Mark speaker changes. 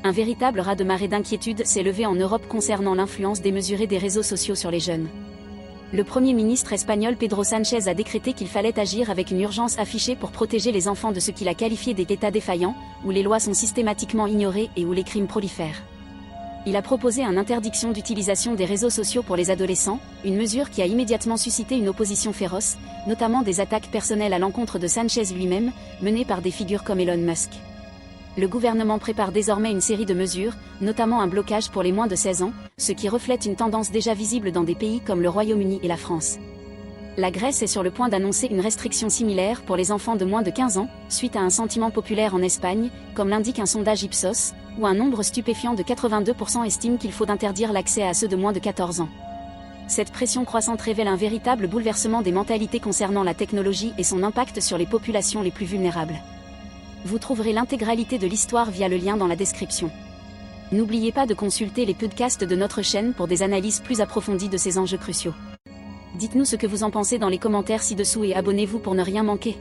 Speaker 1: Un véritable raz-de-marée d'inquiétude s'est levé en Europe concernant l'influence démesurée des réseaux sociaux sur les jeunes. Le Premier ministre espagnol Pedro Sánchez a décrété qu'il fallait agir avec une urgence affichée pour protéger les enfants de ce qu'il a qualifié d'États défaillants, où les lois sont systématiquement ignorées et où les crimes prolifèrent. Il a proposé une interdiction d'utilisation des réseaux sociaux pour les adolescents, une mesure qui a immédiatement suscité une opposition féroce, notamment des attaques personnelles à l'encontre de Sánchez lui-même, menées par des figures comme Elon Musk. Le gouvernement prépare désormais une série de mesures, notamment un blocage pour les moins de 16 ans, ce qui reflète une tendance déjà visible dans des pays comme le Royaume-Uni et la France. La Grèce est sur le point d'annoncer une restriction similaire pour les enfants de moins de 15 ans, suite à un sentiment populaire en Espagne, comme l'indique un sondage Ipsos, où un nombre stupéfiant de 82% estime qu'il faut interdire l'accès à ceux de moins de 14 ans. Cette pression croissante révèle un véritable bouleversement des mentalités concernant la technologie et son impact sur les populations les plus vulnérables. Vous trouverez l'intégralité de l'histoire via le lien dans la description. N'oubliez pas de consulter les podcasts de notre chaîne pour des analyses plus approfondies de ces enjeux cruciaux. Dites-nous ce que vous en pensez dans les commentaires ci-dessous et abonnez-vous pour ne rien manquer.